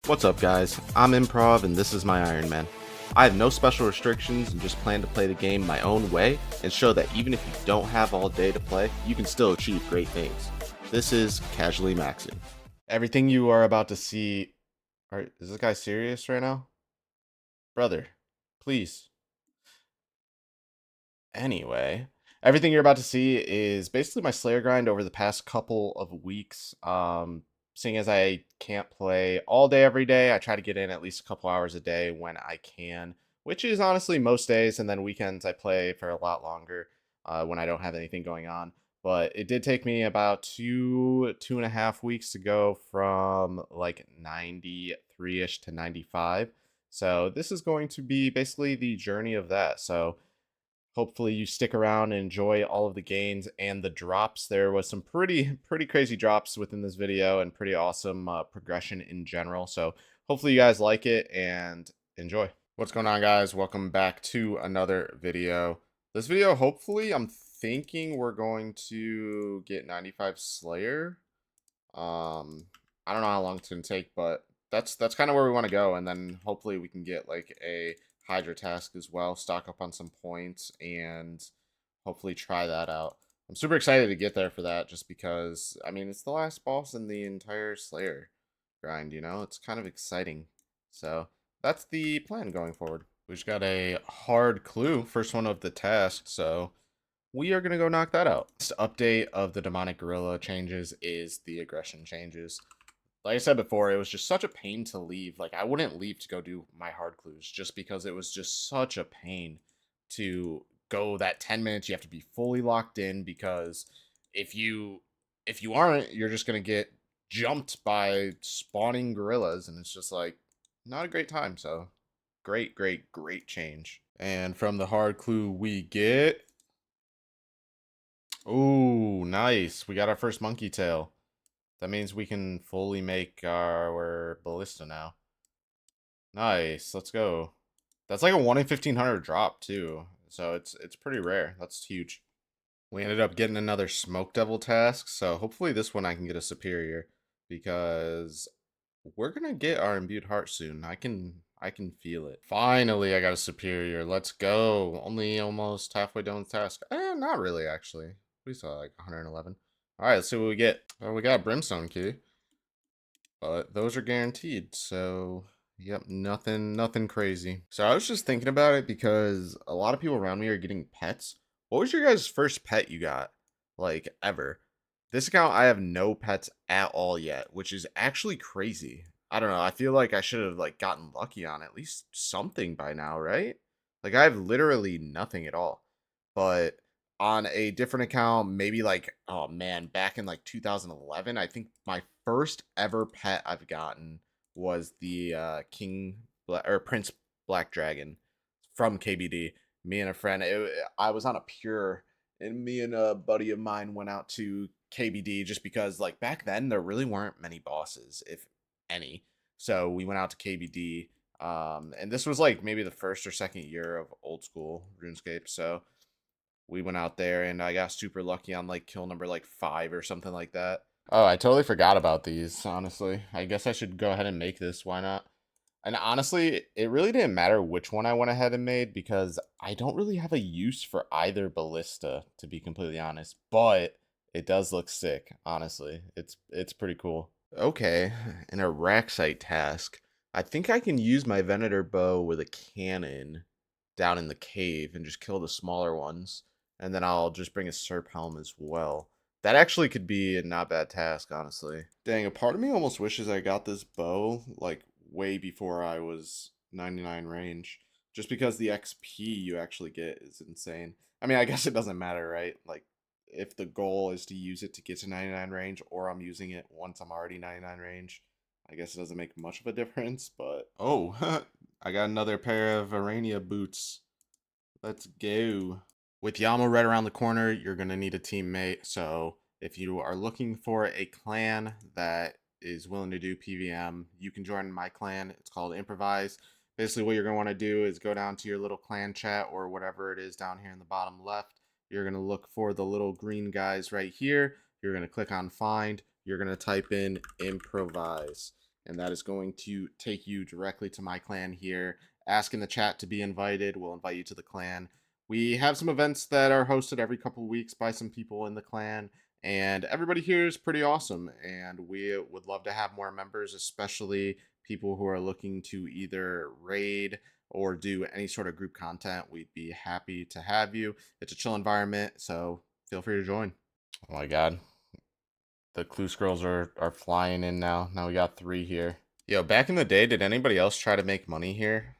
What's up guys, I'm Improv and this is my Ironman. I have no special restrictions and just plan to play the game my own way and show that even if you don't have all day to play, you can still achieve great things. This is Casually Maxing. Everything you are about to see... Is this guy serious right now? Brother, please. Anyway, everything you're about to see is basically my Slayer grind over the past couple of weeks. Seeing as I can't play all day every day, I try to get in at least a couple hours a day when I can, which is honestly most days, and then weekends I play for a lot longer when I don't have anything going on. But it did take me about two and a half weeks to go from like 93-ish to 95. So this is going to be basically the journey of that. So hopefully you stick around and enjoy all of the gains and the drops. There was some pretty crazy drops within this video and pretty awesome progression in general. So hopefully you guys like it and enjoy. What's going on, guys? Welcome back to another video. This video, hopefully, I'm thinking we're going to get 95 Slayer. I don't know how long it's gonna take, but that's kind of where we want to go, and then hopefully we can get like a Hydra task as well, stock up on some points, and hopefully try that out. I'm super excited to get there for that, just because, I mean, it's the last boss in the entire Slayer grind, you know? It's kind of exciting. So, that's the plan going forward. We just got a hard clue, first one of the task, so we are going to go knock that out. This update of the demonic gorilla changes is the aggression changes. Like I said before, it was just such a pain to leave. Like, I wouldn't leave to go do my hard clues just because it was just such a pain to go that 10 minutes. You have to be fully locked in, because if you aren't, you're just going to get jumped by spawning gorillas, and it's just like not a great time. So great change. And from the hard clue we get, oh, nice. We got our first monkey tail. That means we can fully make our ballista now. Nice, let's go. That's like a 1 in 1500 drop too, so it's pretty rare. That's huge. We ended up getting another smoke devil task, so hopefully this one I can get a superior, because we're gonna get our imbued heart soon. I can feel it. Finally, I got a superior. Let's go. Only almost halfway done with the task. Not really, actually. We saw like 111. All right, let's see what we get. Oh, we got a brimstone key, but those are guaranteed. So, yep, nothing crazy. So I was just thinking about it because a lot of people around me are getting pets. What was your guys' first pet you got, like, ever? This account, I have no pets at all yet, which is actually crazy. I don't know. I feel like I should have like gotten lucky on at least something by now, right? Like, I have literally nothing at all. But on a different account, maybe like, oh man, back in like 2011, I think my first ever pet I've gotten was the Prince Black Dragon from KBD. Me and a friend, I was on a pure, and me and a buddy of mine went out to KBD just because, like, back then there really weren't many bosses, if any. So we went out to KBD, and this was like maybe the first or second year of old school RuneScape. So we went out there and I got super lucky on like kill number like 5 or something like that. Oh, I totally forgot about these, honestly. I guess I should go ahead and make this. Why not? And honestly, it really didn't matter which one I went ahead and made, because I don't really have a use for either ballista, to be completely honest. But it does look sick, honestly. It's pretty cool. Okay, in a rack site task, I think I can use my Venator bow with a cannon down in the cave and just kill the smaller ones. And then I'll just bring a Serp Helm as well. That actually could be a not bad task, honestly. Dang, a part of me almost wishes I got this bow, like, way before I was 99 range. Just because the XP you actually get is insane. I mean, I guess it doesn't matter, right? Like, if the goal is to use it to get to 99 range, or I'm using it once I'm already 99 range, I guess it doesn't make much of a difference, but... Oh, I got another pair of Arania boots. Let's go. With Yama right around the corner, you're going to need a teammate. So if you are looking for a clan that is willing to do PvM, you can join my clan. It's called Improvise. Basically, what you're going to want to do is go down to your little clan chat or whatever it is down here in the bottom left. You're going to look for the little green guys right here. You're going to click on find. You're going to type in Improvise. and that is going to take you directly to my clan here. Ask in the chat to be invited. We'll invite you to the clan. We have some events that are hosted every couple of weeks by some people in the clan, and everybody here is pretty awesome. And we would love to have more members, especially people who are looking to either raid or do any sort of group content. We'd be happy to have you. It's a chill environment, so feel free to join. Oh my god. The clue scrolls are flying in now. Now we got 3 here. Yo, back in the day, did anybody else try to make money here?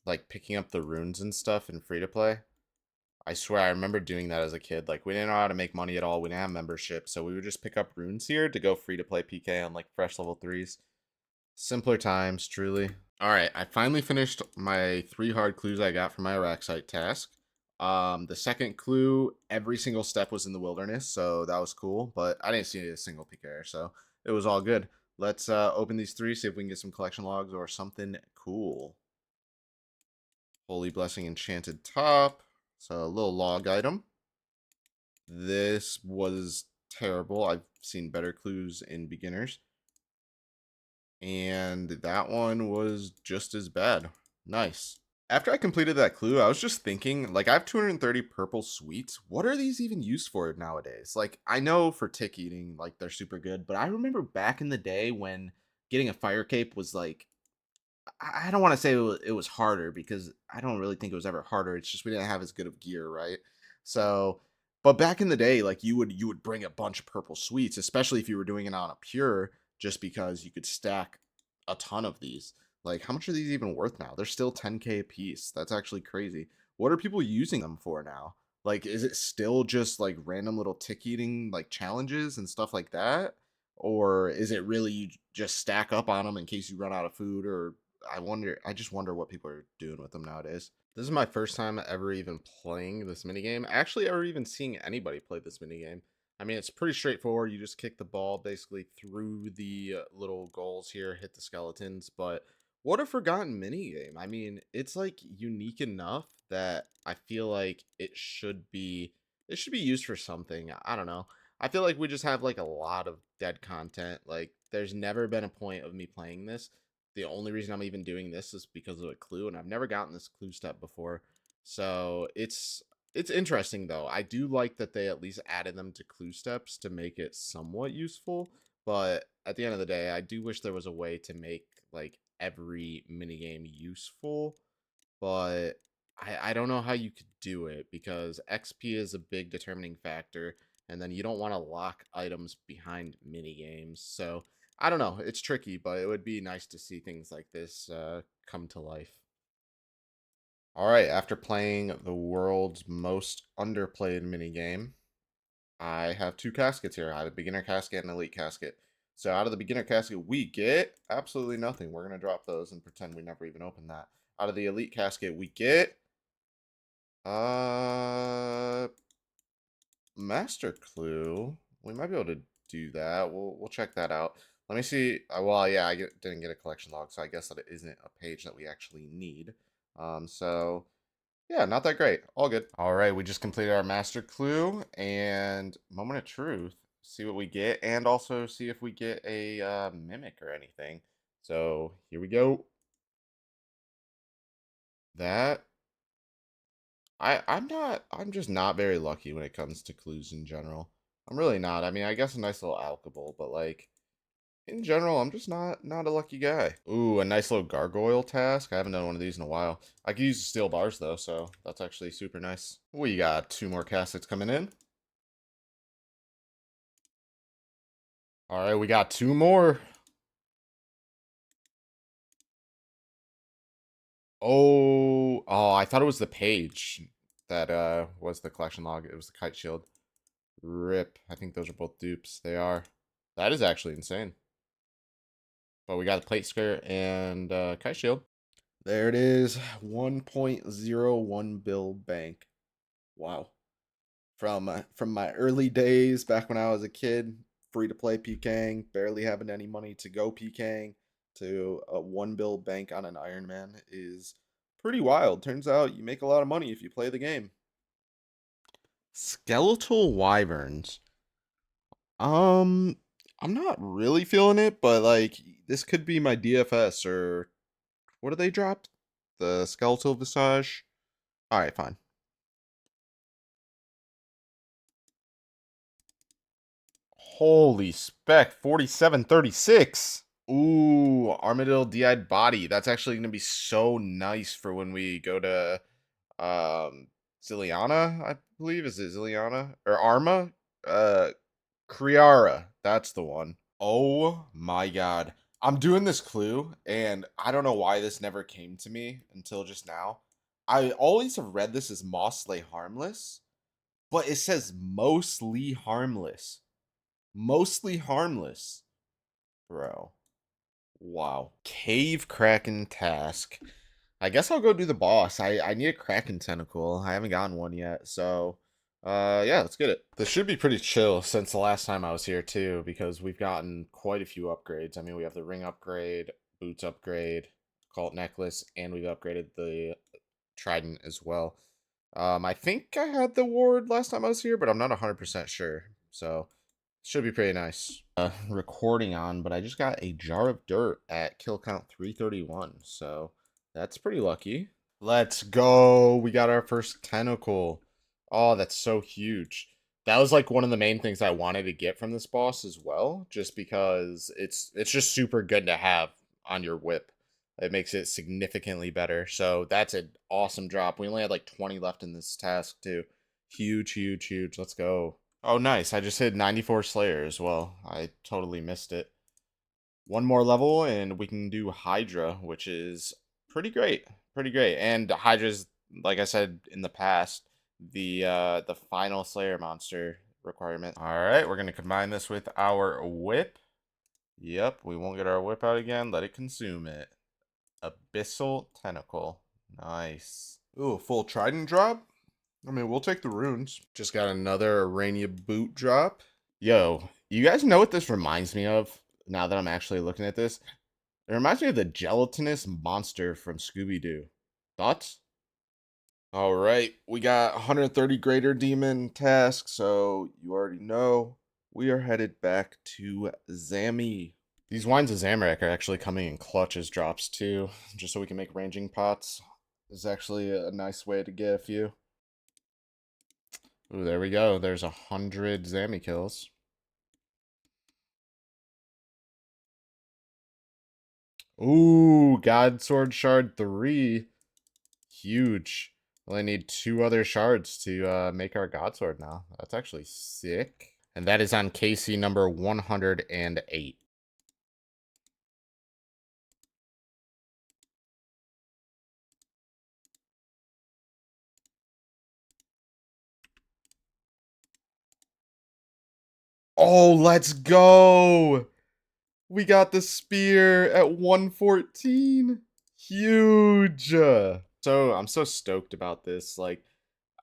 Like picking up the runes and stuff in free to play? I swear I remember doing that as a kid. Like we didn't know how to make money at all. We didn't have membership, so we would just pick up runes here to go free to play PK on like fresh level 3s. Simpler times, truly. Alright, I finally finished my 3 hard clues I got from my Iraq site task. The second clue, every single step was in the wilderness, so that was cool, but I didn't see a single PKer, so it was all good. Let's open these 3, see if we can get some collection logs or something cool. Holy Blessing Enchanted Top. So a little log item. This was terrible. I've seen better clues in beginners. And that one was just as bad. Nice. After I completed that clue, I was just thinking, like, I have 230 purple sweets. What are these even used for nowadays? Like, I know for tick eating, like, they're super good, but I remember back in the day when getting a fire cape was, like, I don't want to say it was harder because I don't really think it was ever harder. It's just we didn't have as good of gear, right? So, but back in the day, like you would bring a bunch of purple sweets, especially if you were doing it on a pure, just because you could stack a ton of these. Like, how much are these even worth now? They're still 10k a piece. That's actually crazy. What are people using them for now? Like, is it still just like random little tick eating like challenges and stuff like that? Or is it really you just stack up on them in case you run out of food? Or I just wonder what people are doing with them nowadays. This is my first time ever even playing this minigame. Actually, ever even seeing anybody play this minigame. I mean, it's pretty straightforward. You just kick the ball basically through the little goals here, hit the skeletons. But what a forgotten minigame. I mean, it's like unique enough that I feel like it should be used for something. I don't know. I feel like we just have like a lot of dead content. Like there's never been a point of me playing this. The only reason I'm even doing this is because of a clue, and I've never gotten this clue step before. So it's interesting though. I do like that they at least added them to clue steps to make it somewhat useful. But at the end of the day, I do wish there was a way to make like every minigame useful. But I don't know how you could do it because XP is a big determining factor, and then you don't want to lock items behind mini games. So I don't know. It's tricky, but it would be nice to see things like this come to life. All right, after playing the world's most underplayed mini game, I have 2 caskets here. I have a beginner casket and an elite casket. So out of the beginner casket, we get absolutely nothing. We're going to drop those and pretend we never even opened that. Out of the elite casket, we get uh master clue. We might be able to do that. We'll check that out. Let me see. Well, yeah, didn't get a collection log, so I guess that it isn't a page that we actually need. So yeah, not that great. All good. All right, we just completed our master clue and moment of truth. See what we get, and also see if we get a mimic or anything. So here we go. That I'm just not very lucky when it comes to clues in general. I'm really not. I mean, I guess a nice little alchable, but like in general, I'm just not a lucky guy. Ooh, a nice little gargoyle task. I haven't done one of these in a while. I could use the steel bars though, so that's actually super nice. We got 2 more caskets coming in. All right, we got 2 more. Oh, I thought it was the page that was the collection log. It was the kite shield. Rip. I think those are both dupes. They are. That is actually insane. But we got a plate skirt and kite shield. There it is. 1.01 bill bank. Wow. From my early days back when I was a kid, free to play PKing, barely having any money to go PKing, to a 1 bill bank on an Ironman is pretty wild. Turns out you make a lot of money if you play the game. Skeletal wyverns. I'm not really feeling it, but like This could be my DFS, or what do they drop? The skeletal visage. All right, fine. Holy spec, 4736. Ooh, Armadillo DI'd body. That's actually gonna be so nice for when we go to Ziliana, I believe. Is it Ziliana? Or Arma? Uh Kriara. That's the one. Oh my god. I'm doing this clue, and I don't know why this never came to me until just now. I always have read this as mostly harmless, but it says mostly harmless. Mostly harmless. Bro. Wow. Cave Kraken task. I guess I'll go do the boss. I need a Kraken tentacle. I haven't gotten one yet, so yeah, let's get it. This should be pretty chill since the last time I was here too, because we've gotten quite a few upgrades. I mean, we have the ring upgrade, boots upgrade, cult necklace, and we've upgraded the trident as well. I think I had the ward last time I was here, but I'm not 100% sure. So should be pretty nice. Recording on, but I just got a jar of dirt at kill count 331. So that's pretty lucky. Let's go. We got our first tentacle. Oh, that's so huge. That was like one of the main things I wanted to get from this boss as well, just because it's just super good to have on your whip. It makes it significantly better. So that's an awesome drop. We only had like 20 left in this task too. Huge, huge, huge. Let's go. Oh, nice. I just hit 94 Slayer as well. I totally missed it. One more level and we can do Hydra, which is pretty great. Pretty great. And Hydra's, like I said in the past, the final Slayer monster requirement. Alright, we're gonna combine this with our whip. Yep, we won't get our whip out again. Let it consume it. Abyssal Tentacle. Nice. Ooh, full trident drop? I mean, we'll take the runes. Just got another Arania boot drop. Yo, you guys know what this reminds me of? Now that I'm actually looking at this, it reminds me of the gelatinous monster from Scooby-Doo. Thoughts? All right, we got 130 Greater Demon task, so you already know we are headed back to Zammy. These wines of Zamorak are actually coming in clutch as drops too, just so we can make ranging pots. This is actually a nice way to get a few. Ooh, there we go. There's 100 Zammy kills. Ooh, God Sword Shard 3. Huge. Only need 2 other shards to make our God Sword now. That's actually sick. And that is on KC number 108. Oh, let's go! We got the spear at 114. Huge. So I'm so stoked about this. Like,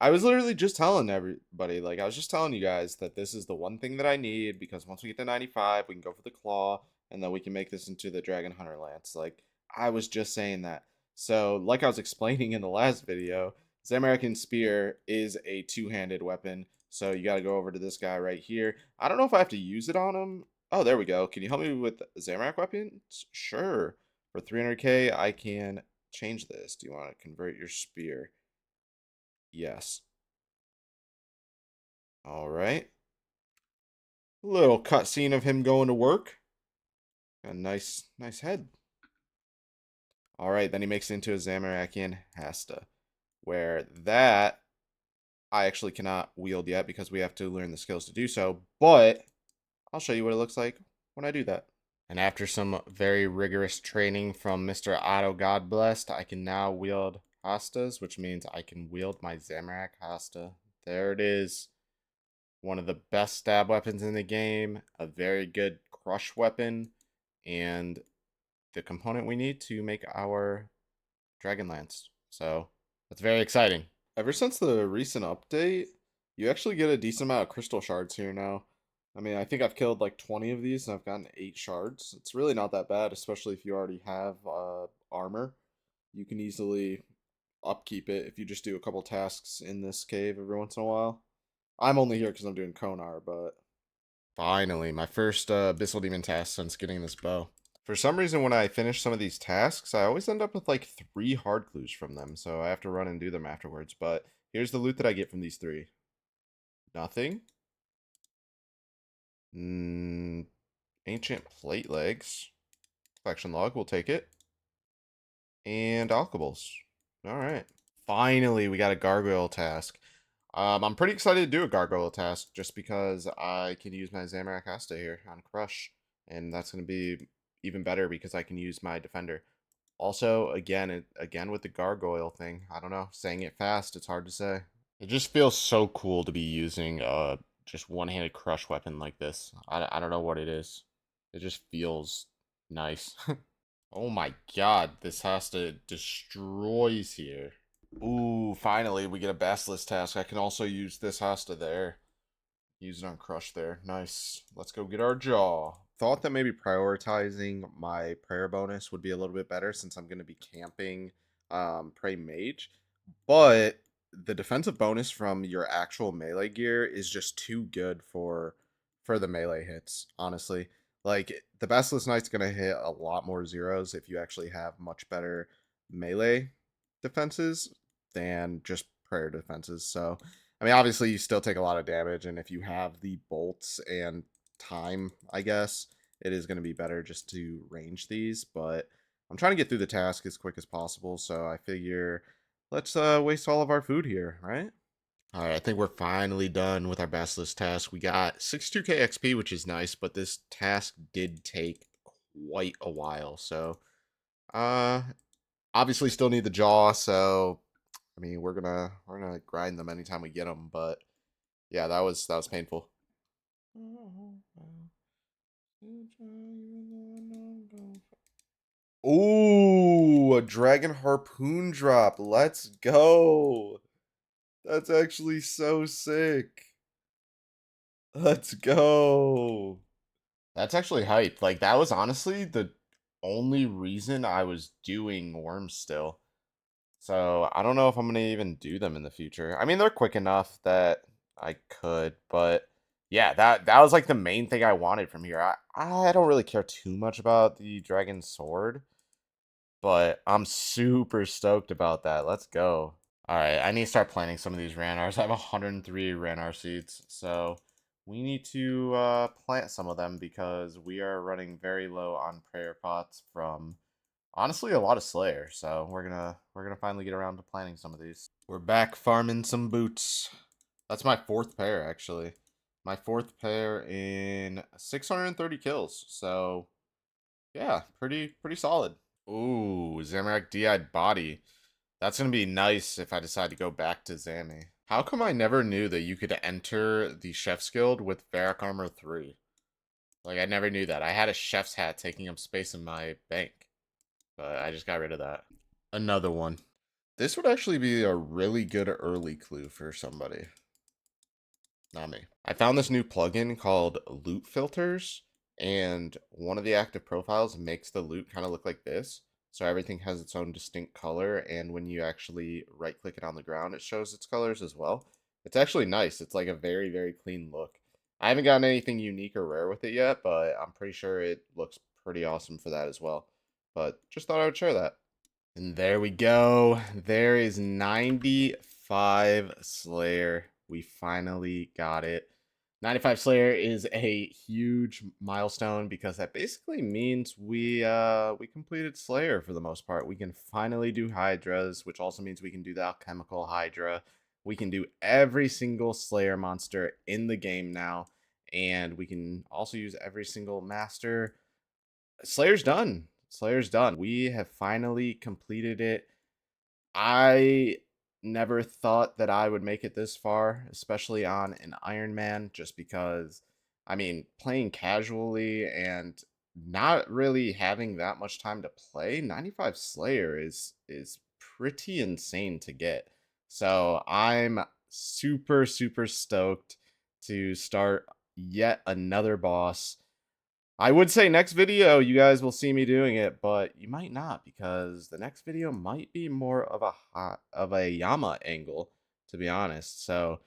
I was literally just telling everybody, like, I was just telling you guys that this is the one thing that I need, because once we get to 95, we can go for the claw, and then we can make this into the Dragon Hunter Lance. Like, I was just saying that. So, like I was explaining in the last video, Zamorak Spear is a two-handed weapon, so you got to go over to this guy right here. I don't know if I have to use it on him. Oh, there we go. Can you help me with Zamorak weapons? Sure. For 300k, I can change this. Do you want to convert your spear? Yes. All right. Little cutscene of him going to work. A nice, nice head. All right, then he makes it into a Zamarakian Hasta, where that I actually cannot wield yet because we have to learn the skills to do so, but I'll show you what it looks like when I do that. And after some very rigorous training from Mr. Otto God Blessed, I can now wield Hastas, which means I can wield my Zamorak Hasta. There it is. One of the best stab weapons in the game, a very good crush weapon, and the component we need to make our Dragonlance. So that's very exciting. Ever since the recent update, you actually get a decent amount of crystal shards here now. I mean, I think I've killed like 20 of these and I've gotten 8 shards. It's really not that bad, especially if you already have armor. You can easily upkeep it if you just do a couple tasks in this cave every once in a while. I'm only here because I'm doing Konar, but finally, my first Abyssal Demon task since getting this bow. For some reason, when I finish some of these tasks, I always end up with like 3 hard clues from them, so I have to run and do them afterwards. But here's the loot that I get from these 3. Nothing. Ancient plate legs. Collection log, we'll take it. And alkables. Alright. Finally, we got a gargoyle task. I'm pretty excited to do a gargoyle task just because I can use my Zamorak Hasta here on Crush. And that's going to be even better because I can use my defender. Also, again with the gargoyle thing, I don't know, saying it fast, it's hard to say. It just feels so cool to be using just one-handed crush weapon like this. I don't know what it is. It just feels nice. Oh my god, this has to destroys here. Ooh, finally we get a Basilisk task. I can also use this Hasta there. Use it on Crush there. Nice. Let's go get our jaw. Thought that maybe prioritizing my prayer bonus would be a little bit better since I'm going to be camping Pray Mage. But the defensive bonus from your actual melee gear is just too good for the melee hits, honestly. Like, the Basilisk Knight's going to hit a lot more zeros if you actually have much better melee defenses than just prayer defenses. So, I mean, obviously, you still take a lot of damage, and if you have the bolts and time, I guess, it is going to be better just to range these. But I'm trying to get through the task as quick as possible, so I figure let's waste all of our food here, right? All right, I think we're finally done with our Basilisk task. We got 62k XP, which is nice, but this task did take quite a while. So, uh, obviously, still need the jaw. So, I mean, we're gonna grind them anytime we get them. But yeah, that was painful. Ooh, a dragon harpoon drop. Let's go. That's actually so sick. Let's go. That's actually hype. Like, that was honestly the only reason I was doing worms still. So I don't know if I'm gonna even do them in the future. I mean, they're quick enough that I could, but yeah, that was like the main thing I wanted from here. I don't really care too much about the dragon sword, but I'm super stoked about that. Let's go. All right, I need to start planting some of these Ranars. I have 103 Ranar seeds, so we need to plant some of them because we are running very low on prayer pots from honestly a lot of Slayer. So we're gonna finally get around to planting some of these. We're back farming some boots. That's my 4th pair actually. My 4th pair in 630 kills. So yeah, pretty solid. Ooh, Zamorak DI'd body. That's gonna be nice if I decide to go back to Zami. How come I never knew that you could enter the Chef's Guild with Varrock Armor 3? Like, I never knew that. I had a chef's hat taking up space in my bank, but I just got rid of that. Another one. This would actually be a really good early clue for somebody. Not me. I found this new plugin called Loot Filters, and one of the active profiles makes the loot kind of look like this. So everything has its own distinct color, and when you actually right click it on the ground, it shows its colors as well. It's actually nice. It's like a very clean look. I haven't gotten anything unique or rare with it yet, but I'm pretty sure it looks pretty awesome for that as well. But just thought I would share that. And there we go. There is 95 Slayer. We finally got it. 95 Slayer is a huge milestone because that basically means we completed Slayer for the most part. We can finally do Hydras, which also means we can do the alchemical Hydra. We can do every single Slayer monster in the game now, and we can also use every single master. Slayer's done. Slayer's done. We have finally completed it. I never thought that I would make it this far, especially on an Ironman, just because, I mean, playing casually and not really having that much time to play, 95 Slayer is pretty insane to get. So I'm super stoked to start yet another boss. I would say next video you guys will see me doing it, but you might not because the next video might be more of a Yama angle, to be honest. So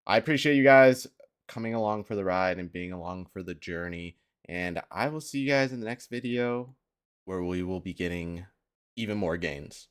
I appreciate you guys coming along for the ride and being along for the journey, and I will see you guys in the next video. where we will be getting even more gains.